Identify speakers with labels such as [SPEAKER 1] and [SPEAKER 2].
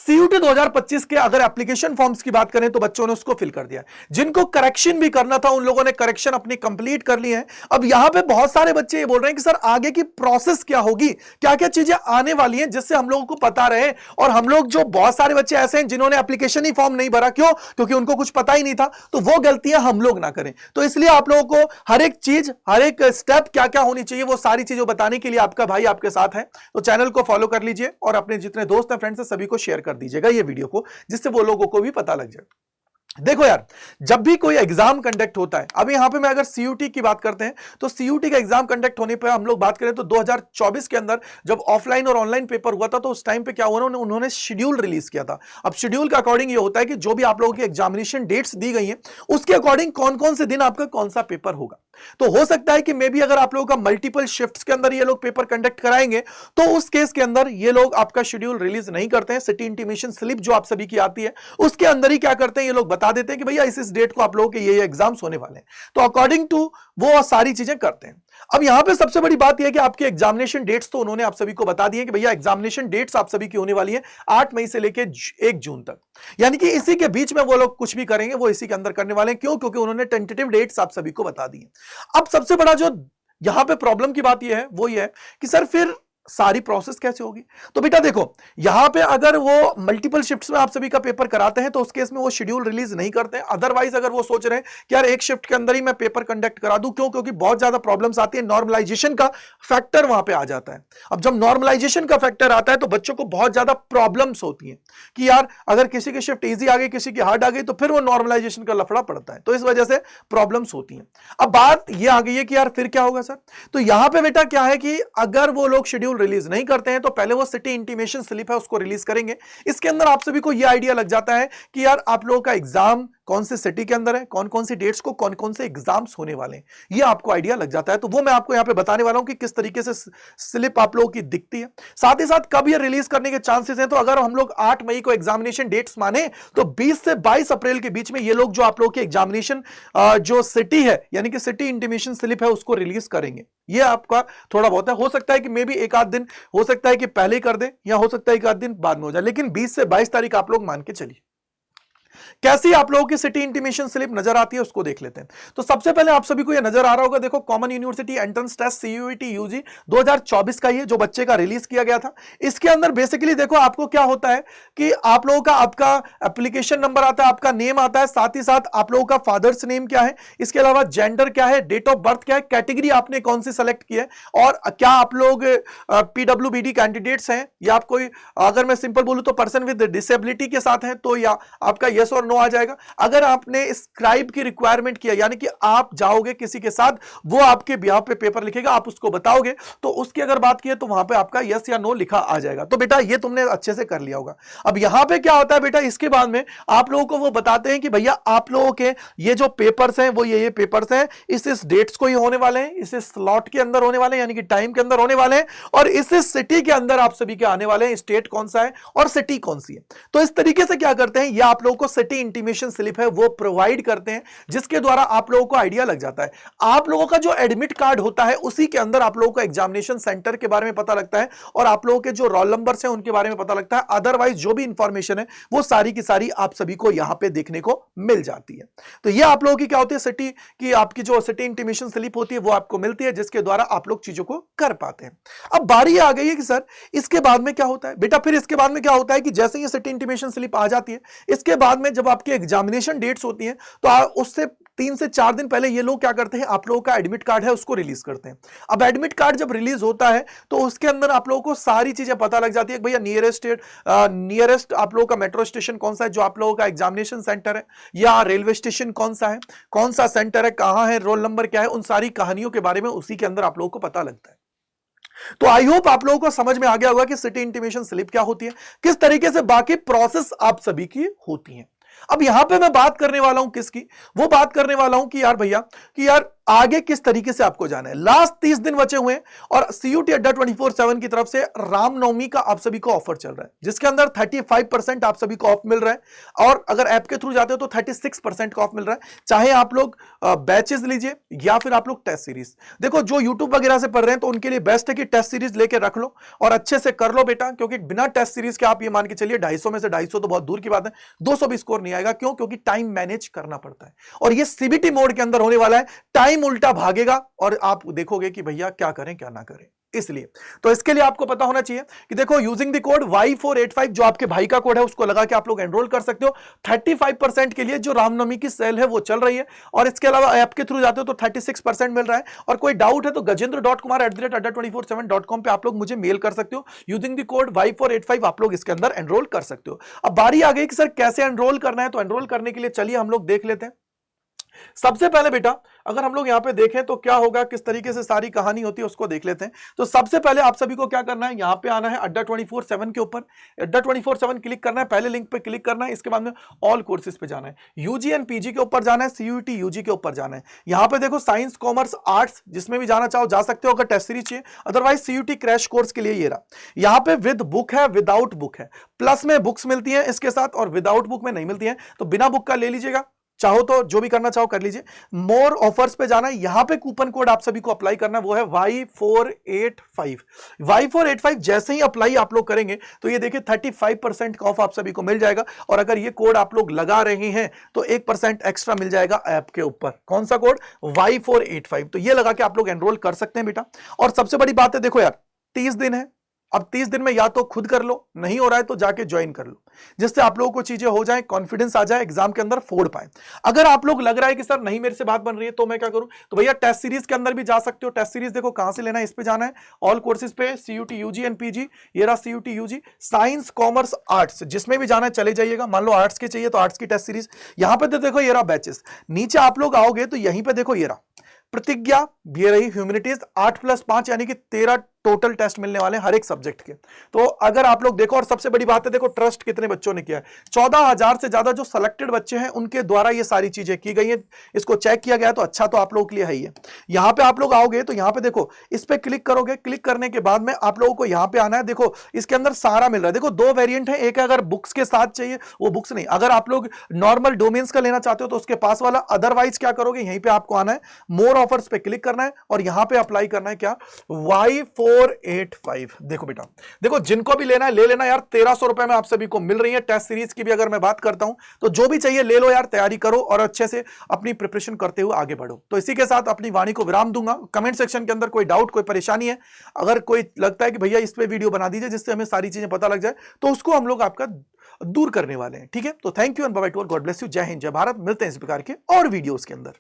[SPEAKER 1] CUT 2025 के अगर application forms की बात करें तो बच्चों ने उसको फिल कर दिया। जिनको करेक्शन भी करना था उन लोगों ने करेक्शन अपनी कंप्लीट कर ली है। अब यहां पे बहुत सारे बच्चे ये बोल रहे हैं कि सर आगे की प्रोसेस क्या होगी, क्या क्या चीजें आने वाली हैं जिससे हम लोगों को पता रहे। और हम लोग जो बहुत सारे बच्चे ऐसे हैं जिन्होंने एप्लीकेशन ही फॉर्म नहीं भरा, क्यों? क्योंकि उनको कुछ पता ही नहीं था। तो वो गलतियां हम लोग ना करें, तो इसलिए आप लोगों को हर एक चीज, हर एक स्टेप क्या क्या होनी चाहिए वो सारी चीजें बताने के लिए आपका भाई आपके साथ है। तो चैनल को फॉलो कर लीजिए और अपने जितने दोस्त हैं, फ्रेंड्स हैं, सभी को शेयर कर दीजिएगा ये वीडियो को, जिससे वो लोगों को भी पता लग जाए। देखो यार, जब भी कोई एग्जाम कंडक्ट होता है, अब यहां पे मैं अगर सीयूटी की बात करते हैं तो सीयूटी का एग्जाम कंडक्ट होने पे हम लोग बात करें तो 2024 के अंदर जब ऑफलाइन और ऑनलाइन पेपर हुआ था तो उस टाइम पे क्या हुआ, उन्होंने शेड्यूल रिलीज किया था। अब शेड्यूल के अकॉर्डिंग ये होता है कि जो भी आप लोगों की एग्जामिनेशन डेट्स दी गई हैं उसके अकॉर्डिंग कौन कौन से दिन आपका कौन सा पेपर होगा। तो हो सकता है कि मे बी अगर आप लोगों का मल्टीपल शिफ्ट्स के अंदर ये लोग पेपर कंडक्ट कराएंगे तो उस केस के अंदर ये लोग आपका शेड्यूल रिलीज नहीं करते हैं। सिटी इंटीमेशन स्लिप जो आप सभी की आती है उसके अंदर ही क्या करते हैं, ये लोग बता देते हैं कि भैया इस डेट को आप लोगों के ये एग्जाम्स होने वाले हैं। तो अकॉर्डिंग टू वो सारी चीजें करते हैं। अब यहां पे सबसे बड़ी बात यह है कि आपके एग्जामिनेशन डेट्स तो उन्होंने आप सभी को बता दिए कि भैया एग्जामिनेशन डेट्स आप सभी की होने वाली है 8 मई से लेकर 1 जून तक, यानी कि इसी के बीच में वो लोग कुछ भी करेंगे वो इसी के अंदर करने वाले हैं। क्यों? क्योंकि उन्होंने टेंटेटिव डेट्स आप सभी को बता दी है। अब सबसे बड़ा जो यहां पे प्रॉब्लम की बात यह है वो ये है कि सर फिर सारी प्रोसेस कैसे होगी। तो बेटा देखो, यहां पे अगर वो मल्टीपल शिफ्ट्स में आप सभी का पेपर कराते हैं तो उस केस में वो शेड्यूल रिलीज नहीं करते हैं। अदरवाइज अगर वो सोच रहे हैं कि यार एक शिफ्ट के अंदर ही मैं पेपर कंडक्ट करा दूं, क्यों? क्योंकि बहुत ज्यादा प्रॉब्लम्स आती है, नॉर्मलाइजेशन का फैक्टर वहां पे आ जाता है। अब जब नॉर्मलाइजेशन का फैक्टर आता है तो बच्चों को बहुत ज्यादा प्रॉब्लम्स होती है कि यार अगर किसी की शिफ्ट ईजी आ गई, किसी की हार्ड आ गई, तो फिर वो नॉर्मलाइजेशन का लफड़ा पड़ता है। तो इस वजह से प्रॉब्लम्स होती है। अब बात ये आ गई है कि यार फिर क्या होगा सर। तो यहां पे बेटा क्या है कि अगर वो लोग शेड्यूल रिलीज नहीं करते हैं तो पहले वो सिटी इंटीमेशन स्लिप है उसको रिलीज करेंगे। इसके अंदर आप सभी को यह आइडिया लग जाता है कि यार आप लोगों का एग्जाम कौन से सिटी के अंदर है, कौन कौन सी डेट्स को कौन कौन से एग्जाम्स होने वाले हैं, यह आपको आइडिया लग जाता है। तो वो मैं आपको यहां पे बताने वाला हूं कि किस तरीके से स्लिप आप लोगों की दिखती है, साथ ही साथ कब ये रिलीज करने के चांसेस हैं। तो अगर हम लोग 8 मई को एग्जामिनेशन डेट्स माने तो 20 से 22 अप्रैल के बीच में ये लोग जो आप लोगों की एग्जामिनेशन जो सिटी है यानी कि सिटी इंटीमेशन स्लिप है उसको रिलीज करेंगे। ये आपका थोड़ा बहुत है, हो सकता है कि मे बी एक आध दिन हो सकता है कि पहले ही कर दे या हो सकता है एक आध दिन बाद में हो जाए, लेकिन 20 से 22 तारीख आप लोग मान के चलिए। कैसी आप लोगों की सिटी इंटीमेशन स्लिप नजर आती है उसको देख लेते हैं। तो सबसे पहले आप सभी को यह नजर आ रहा होगा, देखो common university entrance test CUET UG 2024 का ये जो बच्चे का रिलीज किया गया था। इसके अंदर बेसिकली देखो आपको क्या होता है कि आप लोगों का आपका एप्लीकेशन नंबर आता है, आपका नेम आता है, साथ ही साथ आप लोगों का फादर्स नेम क्या है, इसके अलावा जेंडर क्या है, डेट ऑफ बर्थ क्या है, कैटेगरी आपने कौन सी सेलेक्ट की है, और क्या आप लोग पीडब्ल्यूबीडी कैंडिडेट्स हैं या आप कोई, अगर मैं सिंपल बोलूं तो पर्सन विद डिसेबिलिटी के साथ हैं तो या आपका यस और नो आ जाएगा। अगर आपने स्क्राइब की रिक्वायरमेंट किया यानी कि आप जाओगे किसी के साथ, वो आपके बिहाफ पे पेपर लिखेगा, आप उसको बताओगे, तो उसकी अगर बात की तो वहां पे आपका यस या नो लिखा आ जाएगा। तो बेटा ये तुमने अच्छे से कर लिया होगा। अब यहां पे क्या होता है बेटा, इसके बाद में आप लोगों को वो बताते हैं कि भैया आप लोगों के ये जो पेपर्स हैं वो ये पेपर्स हैं, इस डेट्स को ही होने वाले हैं, इस स्लॉट के अंदर होने वाले हैं यानी कि टाइम के अंदर होने वाले हैं, और इस सिटी के अंदर आप सभी के आने वाले हैं, स्टेट कौन सा है और सिटी कौन सी है। तो इस तरीके से क्या करते हैं, ये आप लोगों को सिटी इंटीमेशन स्लिप है वो प्रोवाइड करते हैं, जिसके द्वारा आप लोगों को आइडिया लग जाता है। आप लोगों का जो एडमिट कार्ड होता है उसी के अंदर आप लोगों को एग्जामिनेशन सेंटर के बारे में पता लगता है और आप लोगों के जो रोल नंबर्स हैं उनके बारे में पता लगता है। अदरवाइज जो भी इंफॉर्मेशन है वो सारी की सारी आप सभी को यहां पे देखने को मिल जाती है। तो ये आप लोगों की क्या होती है, सिटी की आपकी जो सिटी इंटीमेशन स्लिप होती है वो आपको मिलती है, जिसके द्वारा आप लोग चीजों को कर पाते हैं। अब बारी आ गई है कि सर इसके बाद में क्या होता है बेटा। फिर इसके बाद में क्या होता है कि जैसे ये सिटी इंटीमेशन स्लिप आ जाती है, इसके बाद में जब आपकी एग्जामिनेशन डेट्स होती हैं तो उससे 3 से 4 दिन पहले ये लोग क्या करते हैं, आप लोगों का एडमिट कार्ड है उसको रिलीज करते हैं। अब एडमिट कार्ड जब रिलीज होता है तो उसके अंदर आप लोगों को सारी चीजें पता लग जाती है कि भैया नियरेस्ट आप लोगों का मेट्रो स्टेशन कौन सा है जो आप लोगों का एग्जामिनेशन सेंटर है, या रेलवे स्टेशन कौन सा है, कौन सा सेंटर है, कहां है, रोल नंबर क्या है, उन सारी कहानियों के बारे में उसी के अंदर आप लोगों को पता लगता है। तो आई होप आप लोगों को समझ में आ गया होगा कि सिटी इंटीमेशन स्लिप क्या होती है, किस तरीके से बाकी प्रोसेस आप सभी की होती है। अब यहां पे मैं बात करने वाला हूं किसकी, वो बात करने वाला हूं कि यार भैया कि यार आगे किस तरीके से आपको जाना है। लास्ट 30 दिन बचे हुए हैं और CUET अड्डा 24/7 की तरफ से रामनवमी का आप सभी को ऑफर चल रहा है, जिसके अंदर 35% आप सभी को ऑफ मिल रहा है, और अगर ऐप के थ्रू जाते हो तो 36% का ऑफ मिल रहा है। चाहे आप लोग बैचेस लीजिए या फिर आप लोग टेस्ट सीरीज। देखो जो यूट्यूब वगैरह से पढ़ रहे हैं तो उनके लिए बेस्ट है कि टेस्ट सीरीज लेके रख लो और अच्छे से कर लो बेटा, क्योंकि बिना टेस्ट सीरीज के आप ये मान के चलिए 250 में से 250 तो बहुत दूर की बात है, 200 भी स्कोर नहीं आएगा। क्यों? क्योंकि टाइम मैनेज करना पड़ता है और ये CBT मोड के अंदर होने वाला है। टाइम उल्टा भागेगा और आप देखोगे कि भैया क्या करें क्या ना करें। इसलिए तो इसके लिए आपको पता होना चाहिए कि देखो यूजिंग द कोड Y485 जो आपके भाई का कोड है उसको लगा के आप लोग एनरोल कर सकते हो। 35% के लिए जो रामनवमी की सेल है वो चल रही है, और इसके अलावा ऐप के थ्रू जाते हो तो 36% मिल रहा है। और कोई डाउट है तो gajendra.kumar@adda247.com पे आप लोग मुझे मेल कर सकते हो। यूजिंग द कोड Y485 आप लोग इसके अंदर एनरोल कर सकते हो। अब बारी आ गई कि सर कैसे एनरोल करना है, तो एनरोल करने के लिए चलिए हम लोग देख लेते हैं। सबसे पहले बेटा अगर हम लोग यहां पे देखें तो क्या होगा, किस तरीके से सारी कहानी होती है उसको देख लेते हैं। तो सबसे पहले आप सभी को क्या करना है, यहां पे आना है अड्डा 24/7 के ऊपर, अड्डा 24/7 क्लिक करना है, पहले लिंक पे क्लिक करना है, इसके बाद में ऑल कोर्सेज पे जाना है, यूजी एंड पीजी के ऊपर जाना है, CUET यूजी के ऊपर जाना है। यहां पे देखो साइंस कॉमर्स आर्ट्स जिसमें भी जाना चाहो जा सकते हो अगर टेस्ट सीरीज चाहिए, अदरवाइज CUET क्रैश कोर्स के लिए ये रहा। यहां पे विद बुक है, विदाउट बुक है, प्लस में बुक्स मिलती है इसके साथ और विदाउट बुक में नहीं मिलती है, तो बिना बुक का ले लीजिएगा, चाहो तो जो भी करना चाहो कर लीजिए। मोर ऑफर्स पे जाना है, यहां पे कूपन कोड आप सभी को अप्लाई करना है, वो है Y485। Y485 जैसे ही अप्लाई आप लोग करेंगे तो ये देखिए 35% का ऑफ आप सभी को मिल जाएगा, और अगर ये कोड आप लोग लगा रहे हैं तो 1% एक्स्ट्रा मिल जाएगा ऐप के ऊपर। कौन सा कोड? Y485। तो ये लगा के आप लोग एनरोल कर सकते हैं बेटा। और सबसे बड़ी बात है देखो यार 30 दिन है, अब 30 दिन में या तो खुद कर लो, नहीं हो रहा है तो जाके ज्वाइन कर लो, जिससे आप लोगों को चीजें हो जाए, कॉन्फिडेंस आ जाए, एग्जाम के अंदर फोड़ पाए। अगर आप लोग लग रहा है कि सर नहीं मेरे से बात बन रही है तो मैं क्या करूं, तो भैया टेस्ट सीरीज के अंदर भी जा सकते हो। टेस्ट सीरीज देखो कहां से लेना है, इस पे जाना है ऑल कोर्सेज पे, CUET यूजी एंड पीजी, ये रहा CUET UG, science commerce arts जिसमें भी जाना है चले जाइएगा। मान लो आर्ट्स की चाहिए तो आर्ट्स की टेस्ट सीरीज, यहां पे तो देखो ये रहा बैचेस। नीचे आप लोग आओगे तो यहीं पे देखो ये रहा प्रतिज्ञा, ये रही ह्यूमैनिटीज, 8+5 यानी कि 13 टोटल टेस्ट मिलने वाले हर एक सब्जेक्ट के। तो अगर आप लोग देखो, और सबसे बड़ी बात है देखो ट्रस्ट कितने बच्चों ने किया है, 14,000 से ज्यादा जो सिलेक्टेड बच्चे हैं उनके द्वारा ये सारी चीजें की गई है, इसको चेक किया गया, तो अच्छा तो आप लोगों के लिए है ही है। यहां पे आप लोग आओगे तो यहां पे देखो इस पे क्लिक करोगे, क्लिक करने के बाद में आप लोगों को यहां पे आना है। देखो इसके अंदर सारा मिल रहा है, देखो 2 वेरिएंट है, एक अगर बुक्स के साथ चाहिए वो बुक्स नहीं, अगर आप लोग नॉर्मल डोमेन्स का लेना चाहते हो तो उसके पास वाला, अदरवाइज क्या करोगे यहीं पे आपको आना है, मोर ऑफर्स पे क्लिक करना है और यहां पे अप्लाई करना है क्या, Y485। देखो बेटा, देखो जिनको भी लेना है ले लेना यार, 1300 रुपए में आप सभी को मिल रही है। टेस्ट सीरीज की भी अगर मैं बात करता हूं तो जो भी चाहिए ले लो यार, तैयारी करो और अच्छे से अपनी प्रिपरेशन करते हुए आगे बढ़ो। तो इसी के साथ अपनी वाणी को विराम दूंगा। कमेंट सेक्शन के अंदर कोई डाउट कोई परेशानी है, अगर कोई लगता है कि भैया इस पे वीडियो बना दीजिए जिससे हमें सारी चीजें पता लग जाए, तो उसको हम लोग आपका दूर करने वाले हैं। ठीक है, तो thank you and bye bye to, god bless you, जय हिंद जय भारत। मिलते हैं इस प्रकार के और वीडियोस के अंदर।